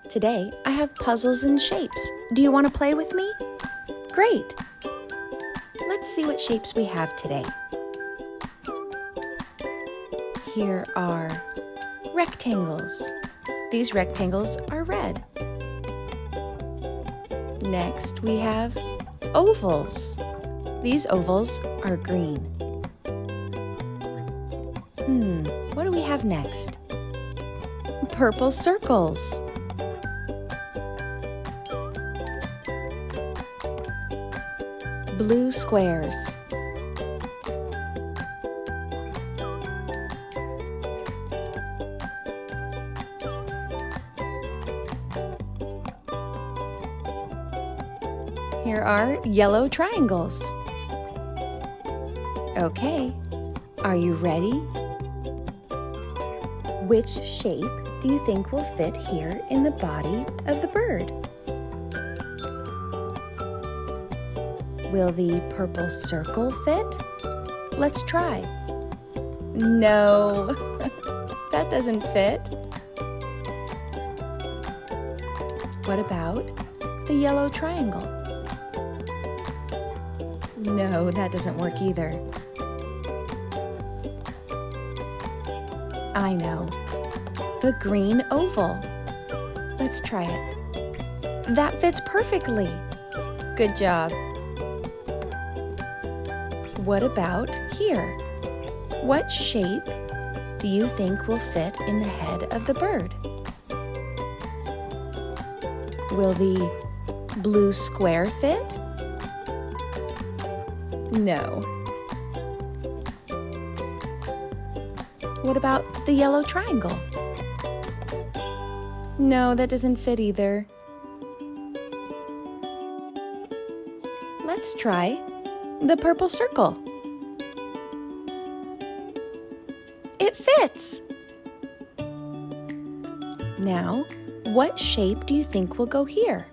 Today, I have puzzles and shapes. Do you want to play with me? Great! Let's see what shapes we have today. Here are rectangles. These rectangles are red. Next, we have ovals. These ovals are green. What do we have next? Purple circles. Blue squares. Here are yellow triangles. Okay, are you ready? Which shape do you think will fit here in the body of the bird? Will the purple circle fit? Let's try. No, that doesn't fit. What about the yellow triangle? No, that doesn't work either. I know. The green oval. Let's try it. That fits perfectly. Good job. What about here? What shape do you think will fit in the head of the bird? Will the blue square fit? No. What about the yellow triangle? No, that doesn't fit either. Let's try the purple circle. It fits! Now, what shape do you think will go here?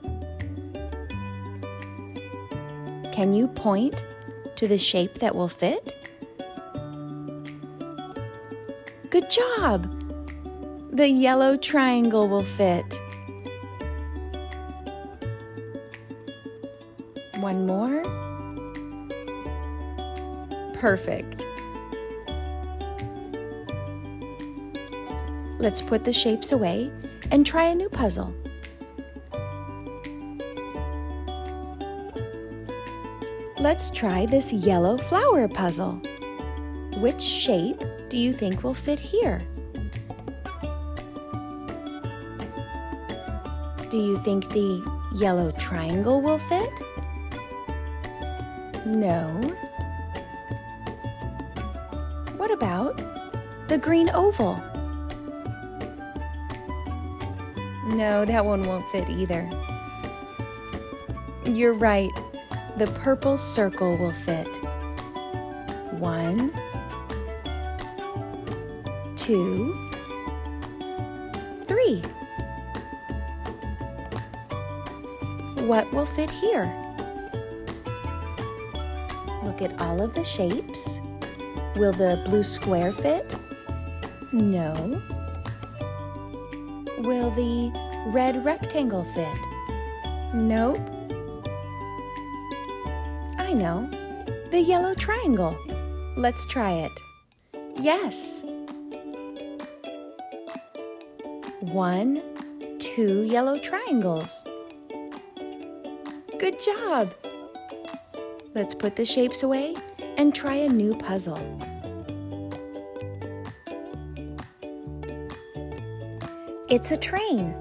Can you point to the shape that will fit? Good job! The yellow triangle will fit. One more. Perfect. Let's put the shapes away and try a new puzzle. Let's try this yellow flower puzzle. Which shape do you think will fit here? Do you think the yellow triangle will fit? No. What about the green oval? No, that one won't fit either. You're right. The purple circle will fit. 1, 2, 3. What will fit here? Look at all of the shapes. Will the blue square fit? No. Will the red rectangle fit? Nope. I know. The yellow triangle. Let's try it. Yes. 1, 2 yellow triangles. Good job. Let's put the shapes away and try a new puzzle. It's a train.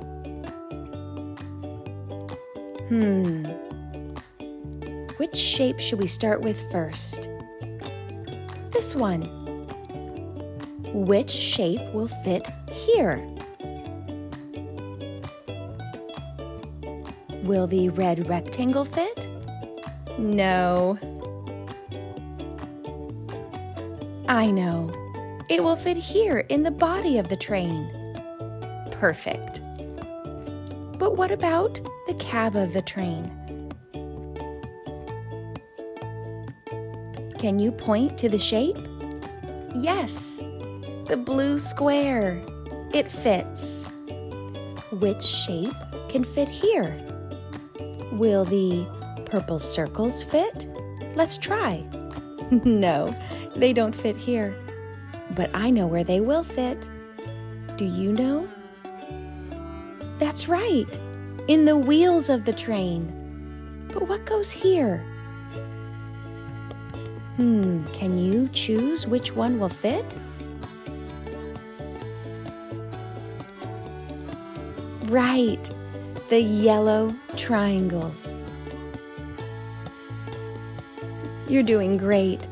Which shape should we start with first? This one. Which shape will fit here? Will the red rectangle fit? No. I know. It will fit here in the body of the train. Perfect. But what about the cab of the train? Can you point to the shape? Yes, the blue square. It fits. Which shape can fit here? Will the purple circles fit? Let's try. No, they don't fit here. But I know where they will fit. Do you know? That's right, in the wheels of the train. But what goes here? Can you choose which one will fit? Right, the yellow triangles. You're doing great.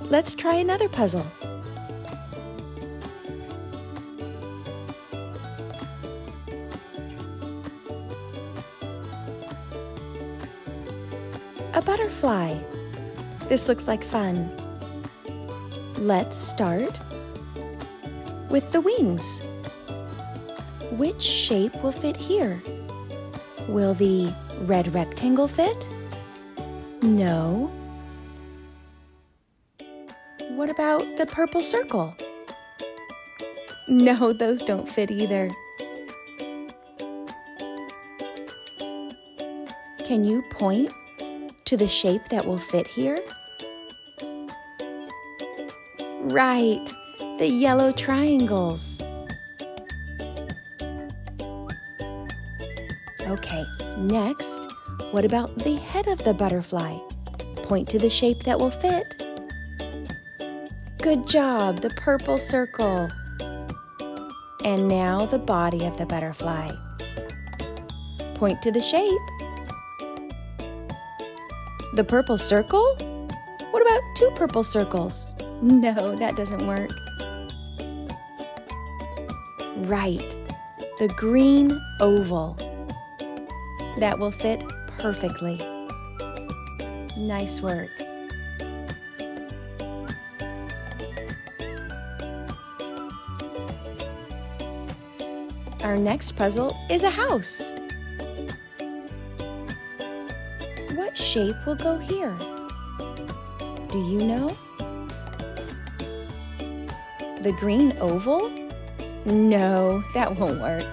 Let's try another puzzle. A butterfly. This looks like fun. Let's start with the wings. Which shape will fit here? Will the red rectangle fit? No. What about the purple circle? No, those don't fit either. Can you point to the shape that will fit here? Right, the yellow triangles. Okay, next, what about the head of the butterfly? Point to the shape that will fit. Good job, the purple circle. And now the body of the butterfly. Point to the shape. The purple circle? What about two purple circles? No, that doesn't work. Right, the green oval. That will fit perfectly. Nice work. Our next puzzle is a house. What shape will go here? Do you know? The green oval? No, that won't work.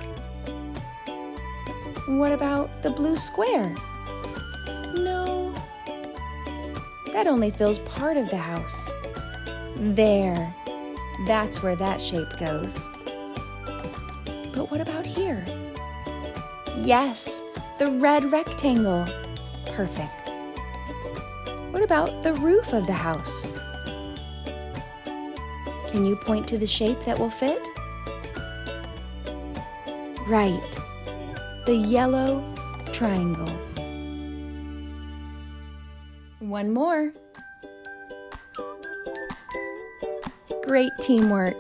What about the blue square? No, that only fills part of the house. There, that's where that shape goes. But what about here? Yes, the red rectangle. Perfect. What about the roof of the house? Can you point to the shape that will fit? Right, the yellow triangle. One more. Great teamwork.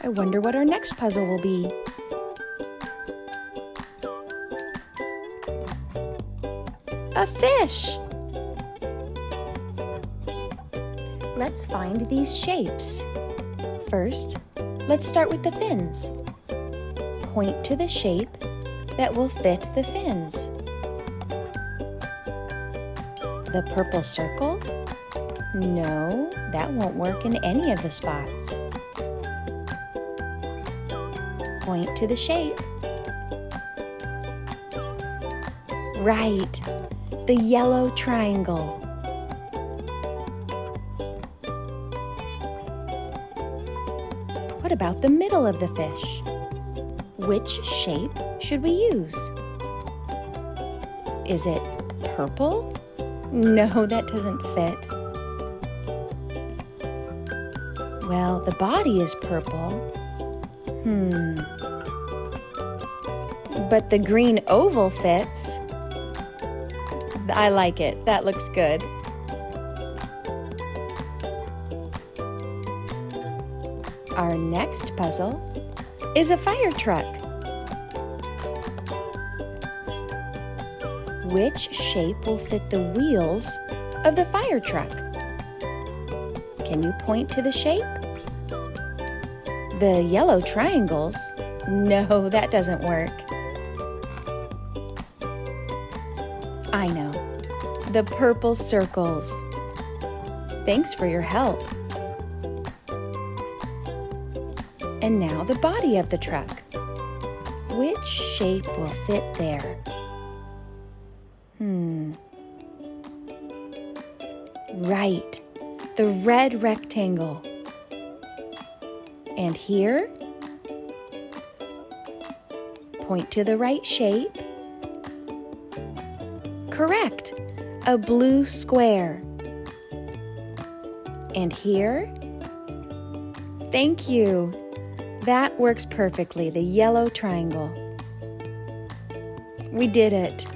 I wonder what our next puzzle will be. A fish! Let's find these shapes. First, let's start with the fins. Point to the shape that will fit the fins. The purple circle? No, that won't work in any of the spots. Point to the shape. Right, the yellow triangle. What about the middle of the fish? Which shape should we use? Is it purple? No, that doesn't fit. Well, the body is purple. But the green oval fits. I like it. That looks good. Our next puzzle is a fire truck. Which shape will fit the wheels of the fire truck? Can you point to the shape? The yellow triangles? No, that doesn't work. I know, the purple circles. Thanks for your help. And now the body of the truck. Which shape will fit there? Right, the red rectangle. And here, point to the right shape. Correct, a blue square. And here, thank you. That works perfectly, the yellow triangle. We did it.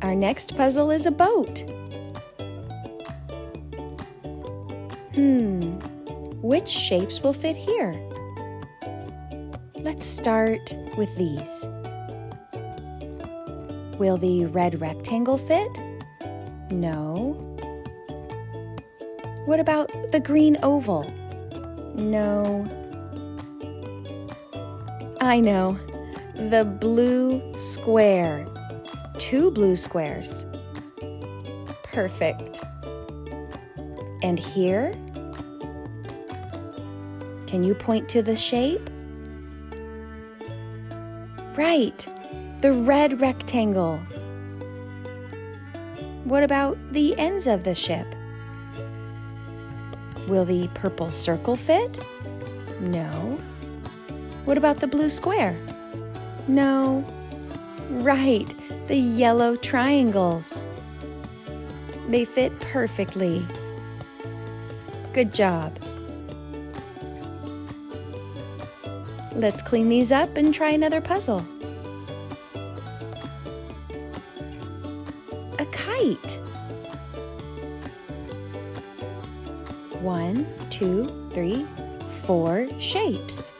Our next puzzle is a boat. Which shapes will fit here? Let's start with these. Will the red rectangle fit? No. What about the green oval? No. I know, the blue square. 2 blue squares. Perfect. And here? Can you point to the shape? Right, the red rectangle. What about the ends of the ship? Will the purple circle fit? No. What about the blue square? No. Right, the yellow triangles. They fit perfectly. Good job. Let's clean these up and try another puzzle. A kite. 1, 2, 3, 4 shapes.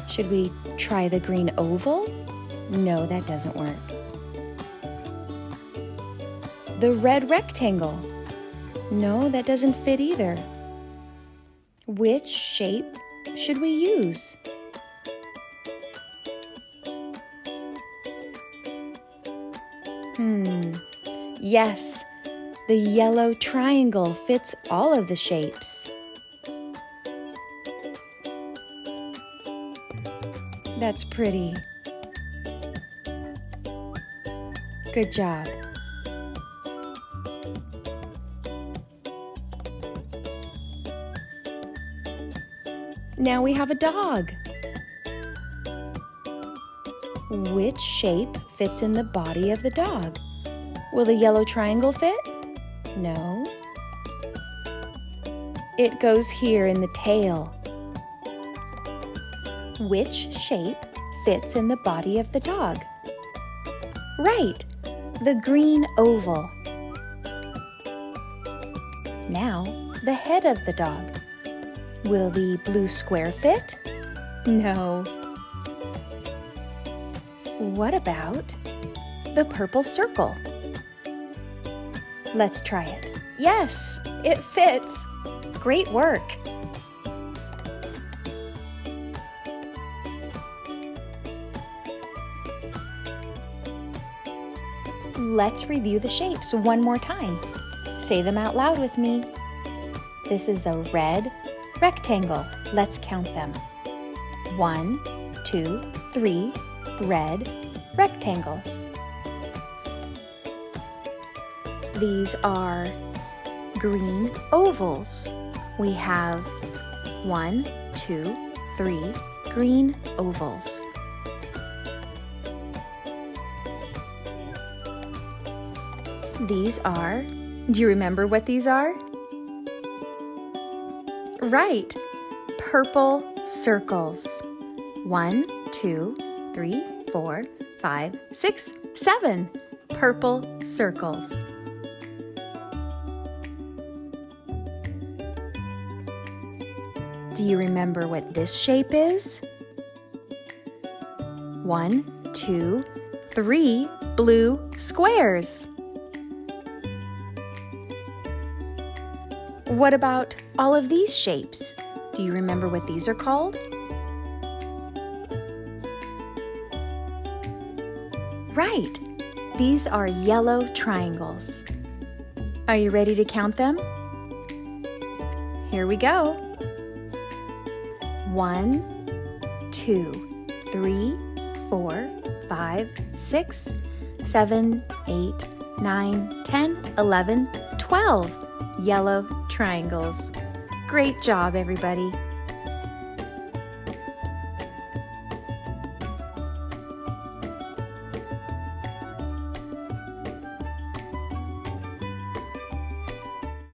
Should we try the green oval? No, that doesn't work. The red rectangle. No, that doesn't fit either. Which shape should we use? Yes, the yellow triangle fits all of the shapes. That's pretty. Good job. Now we have a dog. Which shape fits in the body of the dog? Will the yellow triangle fit? No. It goes here in the tail. Which shape fits in the body of the dog? Right, the green oval. Now, the head of the dog. Will the blue square fit? No. What about the purple circle? Let's try it. Yes, it fits. Great work. Let's review the shapes one more time. Say them out loud with me. This is a red rectangle. Let's count them. 1, 2, 3 red rectangles. These are green ovals. We have 1, 2, 3 green ovals. These are, do you remember what these are? Right, purple circles. 1, 2, 3, 4, 5, 6, 7 purple circles. Do you remember what this shape is? 1, 2, 3 blue squares. What about all of these shapes? Do you remember what these are called? Right, these are yellow triangles. Are you ready to count them? Here we go. 1, 2, 3, 4, 5, 6, 7, 8, 9, 10, 11, 12 yellow triangles. Great job, everybody.